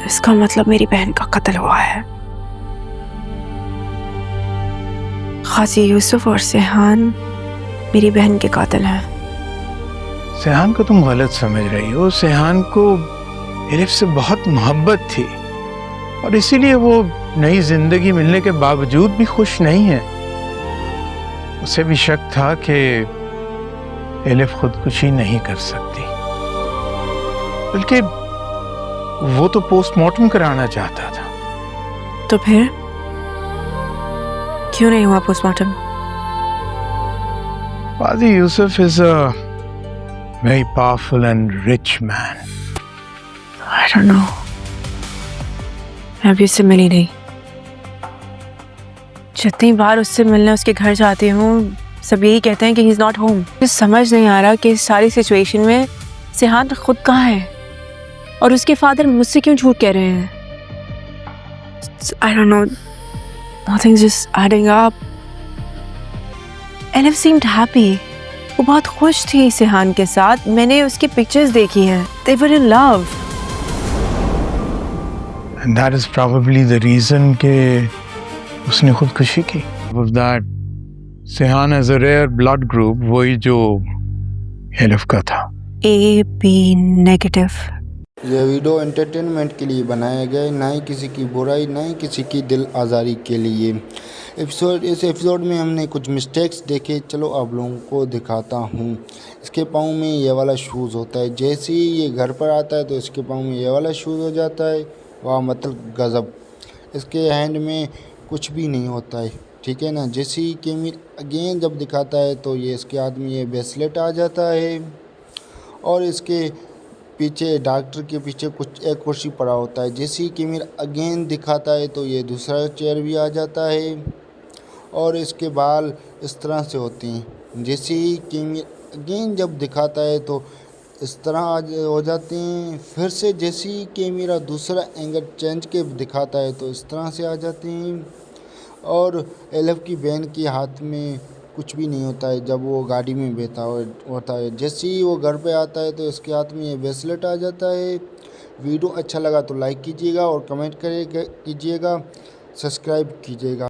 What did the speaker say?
इसका मतलब मेरी बहन का कत्ल हुआ है। गाजी यूसुफ और सेहान मेरी बहन के कातिल हैं। सेहान को तुम गलत समझ रही हो। सेहान को एलिफ से बहुत मोहब्बत थी और इसीलिए वो नई जिंदगी मिलने के बावजूद भी खुश नहीं है। उसे भी शक था कि एलिफ खुदकुशी नहीं कर सकती, बल्कि वो तो पोस्टमार्टम कराना चाहता था। तो फिर क्यों नहीं हुआ postmortem? Ghazi Yusuf is a very powerful and rich man. I don't know. मैं अभी उससे मिली नहीं। जितनी बार उससे मिलने उसके घर जाती हूँ, सब यही कहते हैं कि ही इज नॉट होम। मुझे समझ नहीं आ रहा कि इस सारी सिचुएशन में सेहान खुद कहाँ है और उसके फादर मुझसे क्यों झूठ कह रहे हैं। I don't know. Nothing's just adding up. Elif seemed happy. वो बहुत खुश थी सेहान के साथ। मैंने उसकी पिक्चर्स देखी हैं। They were in love. And that is probably the reason कि उसने खुदकुशी की। Of that, Shehan as a rare blood group वही जो एलिफ का था। AB negative. यह वीडियो एंटरटेनमेंट के लिए बनाया गया है, ना ही किसी की बुराई, ना ही किसी की दिल आज़ारी के लिए। इस एपिसोड में हमने कुछ मिस्टेक्स देखे। चलो आप लोगों को दिखाता हूँ। इसके पाँव में ये वाला शूज़ होता है। जैसे ही ये घर पर आता है तो इसके पाँव में ये वाला शूज़ हो जाता है। वाह, मतलब गज़ब। इसके हैंड में कुछ भी नहीं होता है, ठीक है ना। जैसे ही कैमरा अगेन जब दिखाता है तो ये इसके हाथ में ये ब्रेसलेट आ जाता है और इसके पीछे डॉक्टर के पीछे कुछ एक कुर्सी पड़ा होता है। जैसे ही कैमरा अगेन दिखाता है तो ये दूसरा चेयर भी आ जाता है और इसके बाल इस तरह से होते हैं। जैसे ही कैमरा अगेन जब दिखाता है तो इस तरह हो जाते हैं। फिर से जैसे ही कैमरा दूसरा एंगल चेंज के दिखाता है तो इस तरह से आ जाते हैं। और एलिफ की बहन के हाथ में कुछ भी नहीं होता है जब वो गाड़ी में बैठा होता है। जैसे ही वो घर पे आता है तो इसके हाथ में ये ब्रेसलेट आ जाता है। वीडियो अच्छा लगा तो लाइक कीजिएगा और कमेंट कीजिएगा, सब्सक्राइब कीजिएगा।